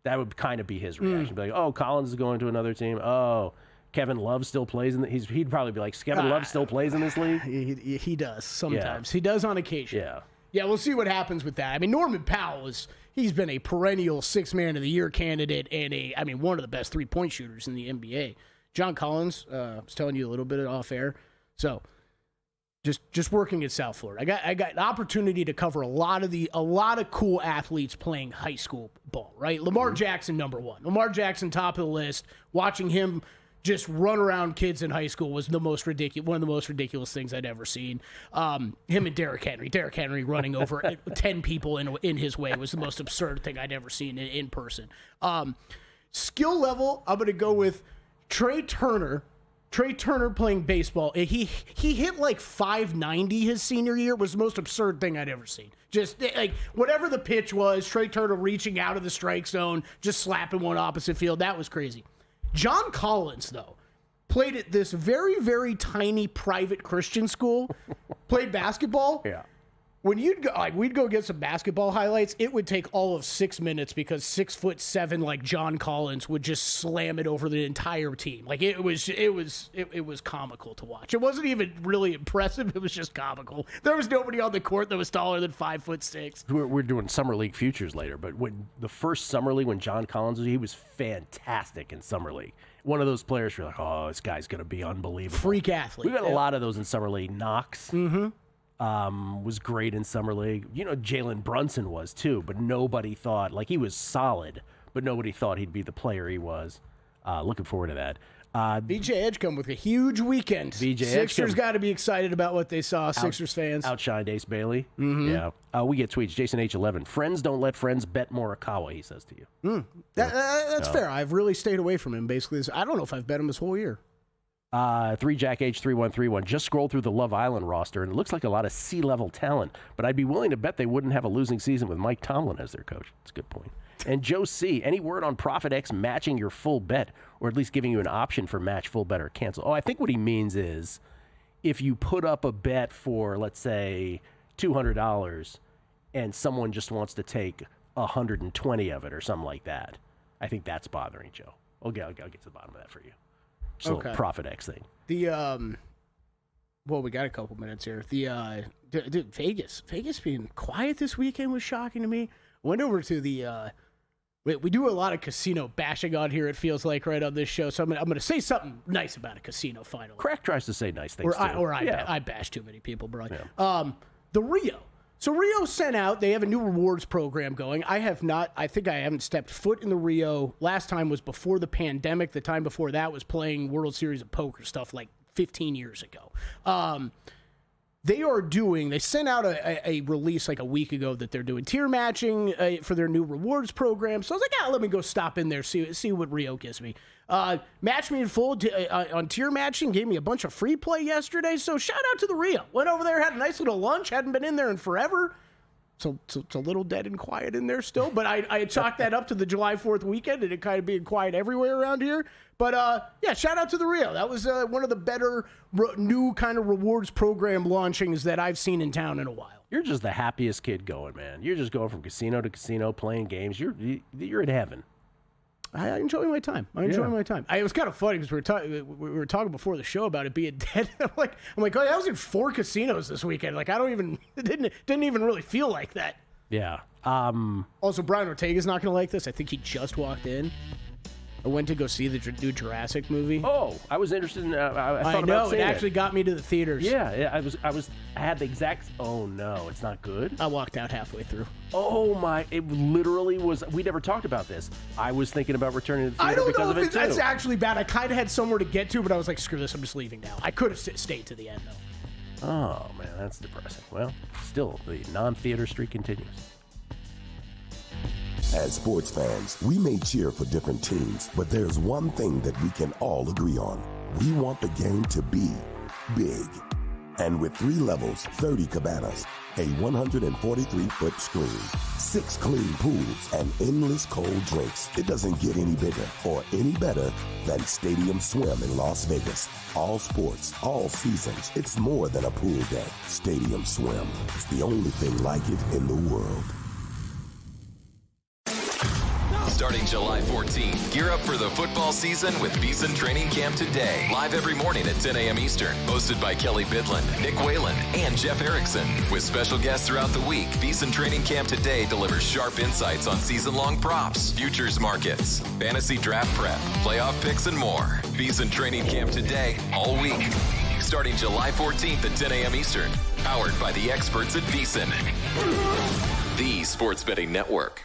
That would kind of be his reaction. Be like, "Oh, Collins is going to another team. Oh, Kevin Love still plays in he'd probably be like, Kevin Love still plays in this league." He does sometimes. Yeah. He does on occasion. Yeah. Yeah, we'll see what happens with that. Norman Powell he's been a perennial 6th Man of the Year candidate and one of the best 3-point shooters in the NBA. John Collins, I was telling you a little bit off air. So, just working at South Florida. I got an opportunity to cover a lot of cool athletes playing high school ball, right? Lamar Jackson, number one. Lamar Jackson, top of the list. Watching him just run around kids in high school was one of the most ridiculous things I'd ever seen. Him and Derrick Henry running over 10 people in his way was the most absurd thing I'd ever seen in person. Skill level, I'm going to go with Trey Turner. Trey Turner playing baseball. He hit like 590 his senior year. It was the most absurd thing I'd ever seen. Just like whatever the pitch was, Trey Turner reaching out of the strike zone, just slapping one opposite field. That was crazy. John Collins, though, played at this very, very tiny private Christian school, played basketball. Yeah. When we'd go get some basketball highlights, it would take all of 6 minutes because 6'7" like John Collins would just slam it over the entire team. Like it was comical to watch. It wasn't even really impressive. It was just comical. There was nobody on the court that was taller than 5'6". We're doing summer league futures later, but when the first summer league when John Collins he was fantastic in summer league. One of those players you're like, oh, this guy's going to be unbelievable. Freak athlete. We've got a lot of those in summer league. Knox. Was great in summer league. Jalen Brunson was too, but nobody thought he was solid, but nobody thought he'd be the player he was. Looking forward to that. BJ Edgecombe with a huge weekend. Sixers got to be excited about what they saw. Sixers fans outshined Ace Bailey. Yeah, we get tweets. Jason H11. Friends don't let friends bet Morikawa. He says to you. That's fair. I've really stayed away from him. Basically, I don't know if I've bet him this whole year. 3JackH3131. Just scrolled through the Love Island roster, and it looks like a lot of C-level talent, but I'd be willing to bet they wouldn't have a losing season with Mike Tomlin as their coach. That's a good point. And Joe C., any word on ProphetX matching your full bet, or at least giving you an option for match, full bet, or cancel? Oh, I think what he means is if you put up a bet for, let's say, $200, and someone just wants to take 120 of it or something like that, I think that's bothering Joe. I'll get to the bottom of that for you. Just a little ProphetX thing. We got a couple minutes here. Dude, Vegas being quiet this weekend was shocking to me. I went over to we do a lot of casino bashing on here, it feels like, right on this show. So I'm going to say something nice about a casino finally. Crack tries to say nice things, I bash too many people, bro. Yeah. The Rio. So Rio sent out, they have a new rewards program going. I think I haven't stepped foot in the Rio. Last time was before the pandemic. The time before that was playing World Series of Poker stuff like 15 years ago. they sent out a release like a week ago that they're doing tier matching for their new rewards program. So I was like, let me go stop in there, see what Rio gives me. Matched me in full on tier matching, gave me a bunch of free play yesterday. So shout out to the Rio. Went over there, had a nice little lunch, hadn't been in there in forever. So it's a little dead and quiet in there still, but I chalked that up to the July 4th weekend and it kind of being quiet everywhere around here. But yeah, shout out to the Rio. That was one of the better new kind of rewards program launchings that I've seen in town in a while. You're just the happiest kid going, man. You're just going from casino to casino, playing games. You're in heaven. I enjoy my time. It was kind of funny because we were talking before the show about it being dead. I'm like, oh, I was in 4 casinos this weekend. Like, it didn't even really feel like that. Yeah. Also, Brian Ortega's not going to like this. I think he just walked in. I went to go see the new Jurassic movie. Oh, I was interested in. I know it actually got me to the theaters. Yeah, I had the exact. Oh no, it's not good. I walked out halfway through. Oh my! It literally was. We never talked about this. I was thinking about returning to the theater because of it too. That's actually bad. I kind of had somewhere to get to, but I was like, screw this. I'm just leaving now. I could have stayed to the end though. Oh man, that's depressing. Well, still the non-theater streak continues. As sports fans, we may cheer for different teams, but there's one thing that we can all agree on. We want the game to be big. And with 3 levels, 30 cabanas, a 143-foot screen, 6 clean pools, and endless cold drinks, it doesn't get any bigger or any better than Stadium Swim in Las Vegas. All sports, all seasons. It's more than a pool deck. Stadium Swim. It's the only thing like it in the world. Starting July 14th, gear up for the football season with VSiN Training Camp Today. Live every morning at 10 a.m. Eastern. Hosted by Kelly Bidlin, Nick Whalen, and Jeff Erickson. With special guests throughout the week, VSiN Training Camp Today delivers sharp insights on season-long props, futures markets, fantasy draft prep, playoff picks, and more. VSiN Training Camp Today, all week. Starting July 14th at 10 a.m. Eastern. Powered by the experts at VSiN. The Sports Betting Network.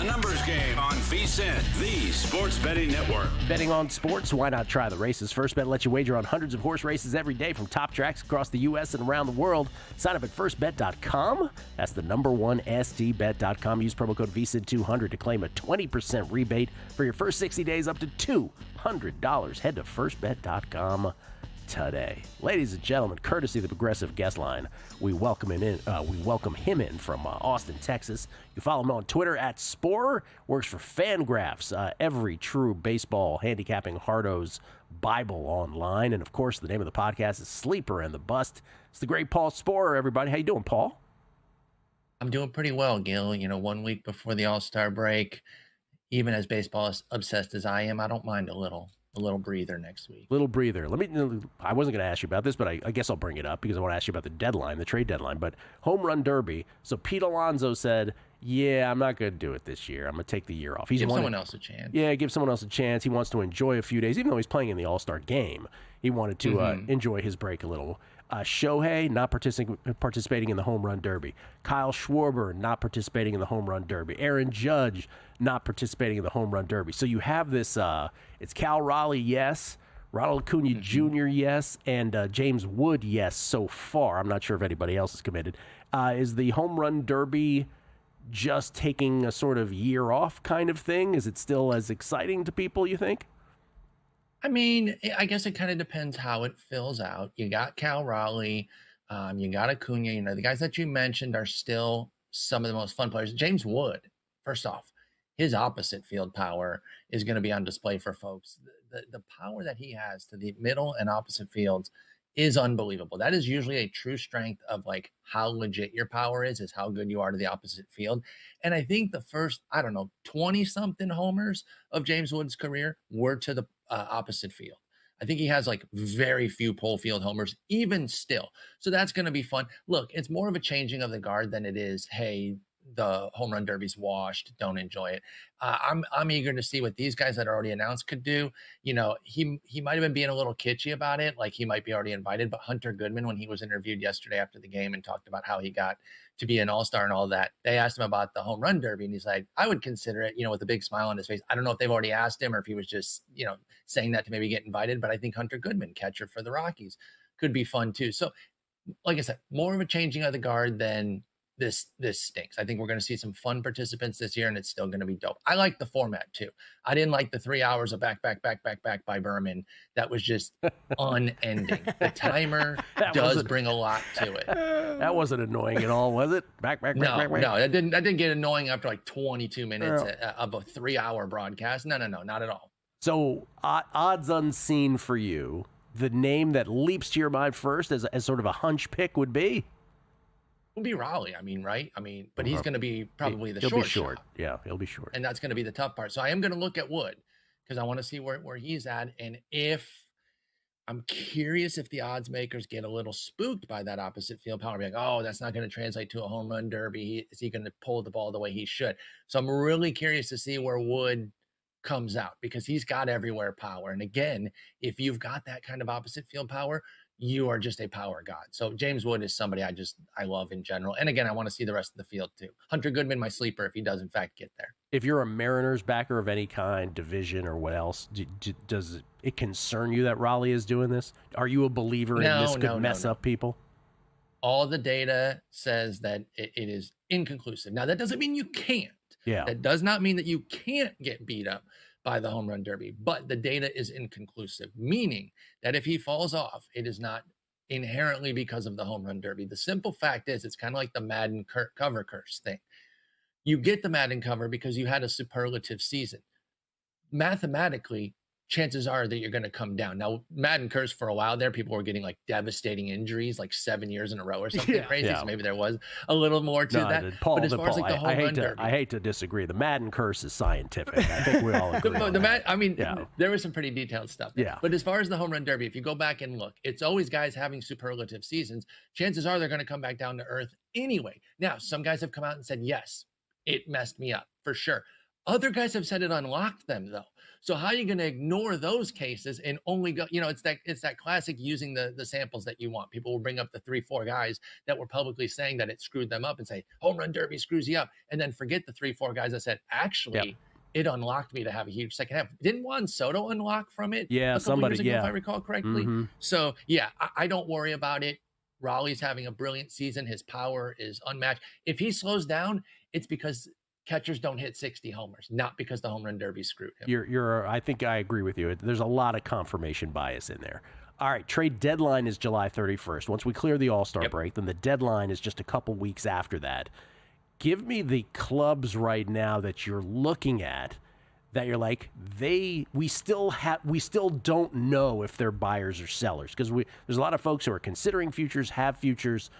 The Numbers Game on VSiN, the Sports Betting Network. Betting on sports? Why not try the races? First Bet lets you wager on hundreds of horse races every day from top tracks across the U.S. and around the world. Sign up at firstbet.com. That's the number one, stbet.com. Use promo code VSiN200 to claim a 20% rebate for your first 60 days up to $200. Head to firstbet.com today. Ladies and gentlemen, courtesy of the Progressive Guest Line, we welcome him in from Austin, Texas. You follow him on Twitter at Sporer, works for Fangraphs, every true baseball handicapping hardo's Bible online. And of course, the name of the podcast is Sleeper and the Bust. It's the great Paul Sporer, everybody. How you doing, Paul? I'm doing pretty well, Gil. 1 week before the All-Star break, even as baseball obsessed as I am, I don't mind a little breather next week. Little breather. I wasn't going to ask you about this, but I guess I'll bring it up because I want to ask you about the deadline, the trade deadline. But home run derby. So Pete Alonso said, yeah, I'm not going to do it this year. I'm going to take the year off. Give someone else a chance. Yeah, give someone else a chance. He wants to enjoy a few days, even though he's playing in the All-Star game. He wanted to enjoy his break a little. Shohei not participating in the home run derby. Kyle Schwarber not participating in the home run derby. Aaron Judge not participating in the home run derby. So you have this, it's Cal Raleigh, yes, Ronald Acuna Jr., yes, and James Wood, yes, so far. I'm not sure if anybody else is committed. Is the home run derby just taking a sort of year off kind of thing? Is it still as exciting to people, you think? I mean, I guess it kind of depends how it fills out. You got Cal Raleigh, you got Acuna. The guys that you mentioned are still some of the most fun players. James Wood, first off, his opposite field power is going to be on display for folks. The power that he has to the middle and opposite fields is unbelievable. That is usually a true strength of like how legit your power is how good you are to the opposite field. And I think the first, 20-something homers of James Wood's career were to the opposite field. I think he has like very few pole field homers, even still. So that's going to be fun. Look, it's more of a changing of the guard than it is, hey, the home run derby's washed, don't enjoy it. I'm eager to see what these guys that are already announced could do. He might have been being a little kitschy about it, like he might be already invited, but Hunter Goodman, when he was interviewed yesterday after the game and talked about how he got to be an all-star and all that, they asked him about the home run derby, and he's like, I would consider it, with a big smile on his face. I don't know if they've already asked him or if he was just, saying that to maybe get invited, but I think Hunter Goodman, catcher for the Rockies, could be fun too. So, like I said, more of a changing of the guard than this stinks. I think we're going to see some fun participants this year, and it's still going to be dope. I like the format too. I didn't like the 3 hours of back by Berman. That was just unending. The timer does bring a lot to it. That wasn't annoying at all, was it? Back. No, that didn't get annoying after like 22 minutes of a 3 hour broadcast. No, not at all. So odds unseen for you, the name that leaps to your mind first as sort of a hunch pick would be? Will be Raleigh, right? But he's going to be probably the short. He'll be short. Yeah, he'll be short. And that's going to be the tough part. So I am going to look at Wood because I want to see where he's at. And if I'm curious if the odds makers get a little spooked by that opposite field power, be like, oh, that's not going to translate to a home run derby. Is he going to pull the ball the way he should? So I'm really curious to see where Wood comes out because he's got everywhere power. And again, if you've got that kind of opposite field power, you are just a power god. So James Wood is somebody I love in general. And again, I want to see the rest of the field too. Hunter Goodman, my sleeper, if he does in fact get there. If you're a Mariners backer of any kind, division or what else, does it concern you that Raleigh is doing this? Are you a believer in this could mess up people? All the data says that it is inconclusive. Now, that doesn't mean you can't. Yeah. That does not mean that you can't get beat up by the home run derby, but the data is inconclusive, meaning that if he falls off, it is not inherently because of the home run derby. The simple fact is it's kind of like the Madden cover curse thing. You get the Madden cover because you had a superlative season. Mathematically, chances are that you're going to come down. Now, Madden curse for a while there, people were getting like devastating injuries, like 7 years in a row or something crazy. Yeah. So maybe there was a little more to that. Paul, but as far as like the home run derby, I hate to disagree. The Madden curse is scientific. I think we all agree. There was some pretty detailed stuff. Yeah. But as far as the home run derby, if you go back and look, it's always guys having superlative seasons. Chances are they're going to come back down to earth anyway. Now, some guys have come out and said, yes, it messed me up for sure. Other guys have said it unlocked them, though. So how are you going to ignore those cases and only go, it's that classic using the samples that you want. People will bring up the 3-4 guys that were publicly saying that it screwed them up and say, home run derby screws you up. And then forget the 3-4 guys that said, actually, it unlocked me to have a huge second half. Didn't Juan Soto unlock from it? Yeah, a couple years ago, yeah. if I recall correctly. Mm-hmm. So, yeah, I don't worry about it. Raleigh's having a brilliant season. His power is unmatched. If he slows down, it's because catchers don't hit 60 homers, not because the home run derby screwed him. I think I agree with you. There's a lot of confirmation bias in there. All right, trade deadline is July 31st. Once we clear the All-Star break, then the deadline is just a couple weeks after that. Give me the clubs right now that you're looking at that you're like, we still don't know if they're buyers or sellers, because there's a lot of folks who are considering futures, have futures,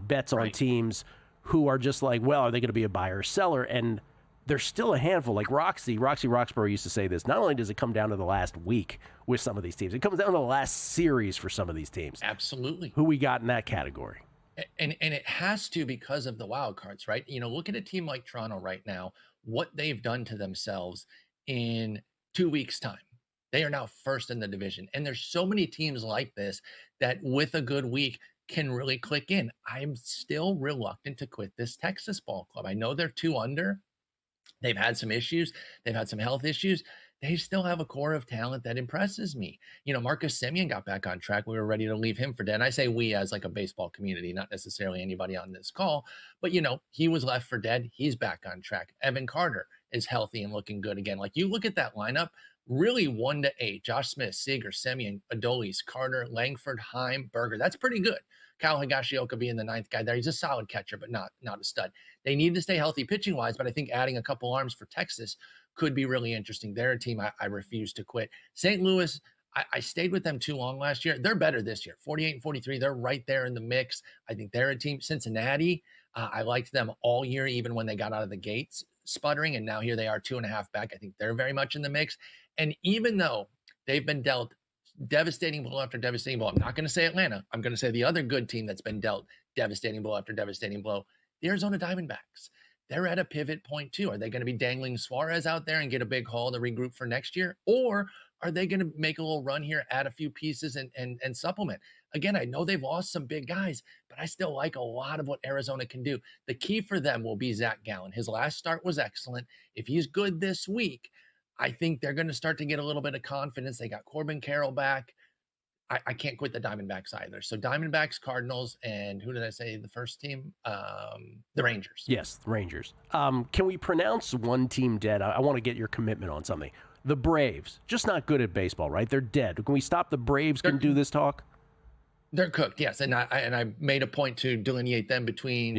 bets on teams who are just like, well, are they going to be a buyer or seller? And there's still a handful. Like Roxy Roxborough used to say this. Not only does it come down to the last week with some of these teams, it comes down to the last series for some of these teams. Absolutely. Who we got in that category? And it has to, because of the wild cards, right? Look at a team like Toronto right now, what they've done to themselves in 2 weeks' time. They are now first in the division. And there's so many teams like this that with a good week can really click in. I'm still reluctant to quit this Texas ball club. I know they're 2 under. They've had some issues. They've had some health issues. They still have a core of talent that impresses me. Marcus Semien got back on track. We were ready to leave him for dead. And I say we as like a baseball community, not necessarily anybody on this call, but he was left for dead. He's back on track. Evan Carter is healthy and looking good again. Like, you look at that lineup, really 1 to 8, Josh Smith, Seager, Semien, Adolis, Carter, Langford, Heim, Berger. That's pretty good. Kyle Higashioka being the 9th guy there. He's a solid catcher, but not a stud. They need to stay healthy pitching wise, but I think adding a couple arms for Texas could be really interesting. They're a team I refuse to quit. St. Louis, I stayed with them too long last year. They're better this year. 48 and 43. They're right there in the mix. I think they're a team. Cincinnati, I liked them all year, even when they got out of the gates sputtering, and now here they are 2.5 back. I think they're very much in the mix. And even though they've been dealt devastating blow after devastating blow, I'm not going to say Atlanta. I'm going to say the other good team that's been dealt devastating blow after devastating blow, the Arizona Diamondbacks. They're at a pivot point too. Are they going to be dangling Suarez out there and get a big haul to regroup for next year? Or are they going to make a little run here, add a few pieces and supplement? Again, I know they've lost some big guys, but I still like a lot of what Arizona can do. The key for them will be Zach Gallen. His last start was excellent. If he's good this week, I think they're going to start to get a little bit of confidence. They got Corbin Carroll back. I can't quit the Diamondbacks either. So Diamondbacks, Cardinals, and who did I say the first team? The Rangers. Yes, the Rangers. Can we pronounce one team dead? I want to get your commitment on something. The Braves, just not good at baseball, right? They're dead. Can we stop the Braves? Can do this talk? They're cooked, yes. And I made a point to delineate them between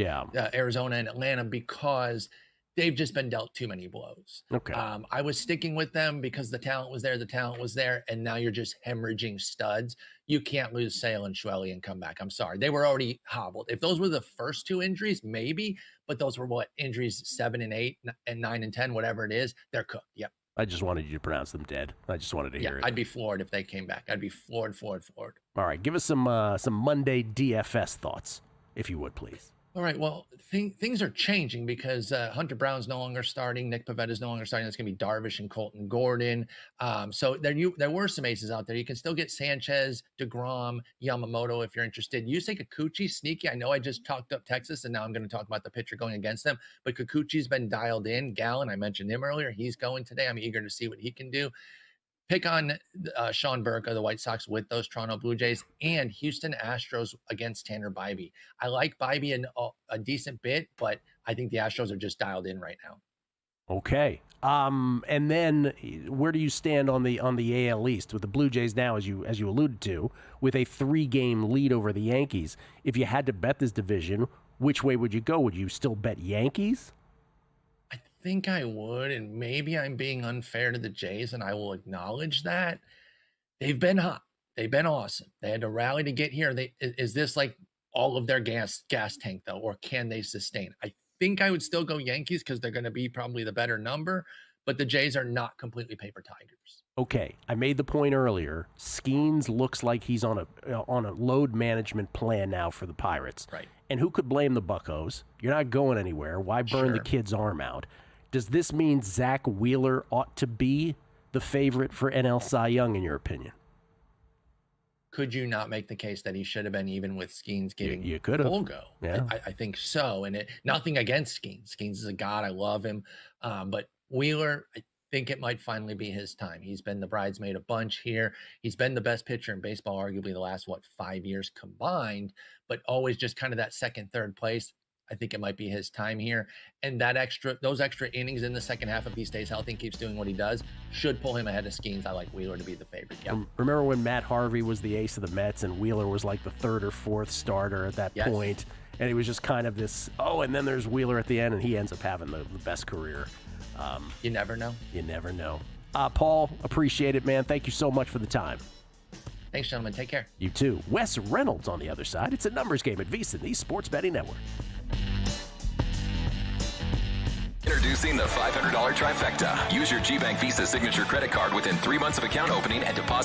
Arizona and Atlanta because they've just been dealt too many blows. Okay. I was sticking with them because the talent was there, and now you're just hemorrhaging studs. You can't lose Sale and Schwelly and come back. I'm sorry. They were already hobbled. If those were the first 2 injuries, maybe, but those were injuries 7 and 8 and 9 and 10, whatever it is, they're cooked. Yep. I just wanted you to pronounce them dead. I just wanted to hear it. I'd be floored if they came back. I'd be floored. All right, give us some Monday DFS thoughts, if you would, please. All right, well, things are changing because Hunter Brown's no longer starting. Nick Pavetta's no longer starting. It's going to be Darvish and Colton Gordon. So there were some aces out there. You can still get Sanchez, DeGrom, Yamamoto if you're interested. Yusei Kikuchi, sneaky. I know I just talked up Texas, and now I'm going to talk about the pitcher going against them. But Kikuchi's been dialed in. Gallen, I mentioned him earlier. He's going today. I'm eager to see what he can do. Pick on Sean Burke of the White Sox with those Toronto Blue Jays, and Houston Astros against Tanner Bybee. I like Bybee a decent bit, but I think the Astros are just dialed in right now. Okay. And then where do you stand on the AL East with the Blue Jays now, as you alluded to, with a 3-game lead over the Yankees? If you had to bet this division, which way would you go? Would you still bet Yankees? I think I would, and maybe I'm being unfair to the Jays, and I will acknowledge that. They've been hot. They've been awesome. They had to rally to get here. Is this like all of their gas tank, though, or can they sustain? I think I would still go Yankees because they're going to be probably the better number, but the Jays are not completely paper tigers. Okay, I made the point earlier. Skeens looks like he's on a load management plan now for the Pirates. Right. And who could blame the Buccos? You're not going anywhere. Why burn the kid's arm out? Does this mean Zach Wheeler ought to be the favorite for NL Cy Young, in your opinion? Could you not make the case that he should have been, even with Skeens getting you could have. full go? Yeah. I think so. And nothing against Skeens. Skeens is a god. I love him. But Wheeler, I think it might finally be his time. He's been the bridesmaid a bunch here. He's been the best pitcher in baseball, arguably the last, 5 years combined, but always just kind of that second, third place. I think it might be his time here. And those extra innings in the second half, if he stays healthy and keeps doing what he does, should pull him ahead of Skeens. I like Wheeler to be the favorite. Yeah. Remember when Matt Harvey was the ace of the Mets and Wheeler was like the third or fourth starter at that point? And he was just kind of this, and then there's Wheeler at the end, and he ends up having the best career. You never know. You never know. Paul, appreciate it, man. Thank you so much for the time. Thanks, gentlemen. Take care. You too. Wes Reynolds on the other side. It's a numbers game at VSiN, the Sports Betting Network. Introducing the $500 trifecta. Use your GBank Visa signature credit card within 3 months of account opening and deposit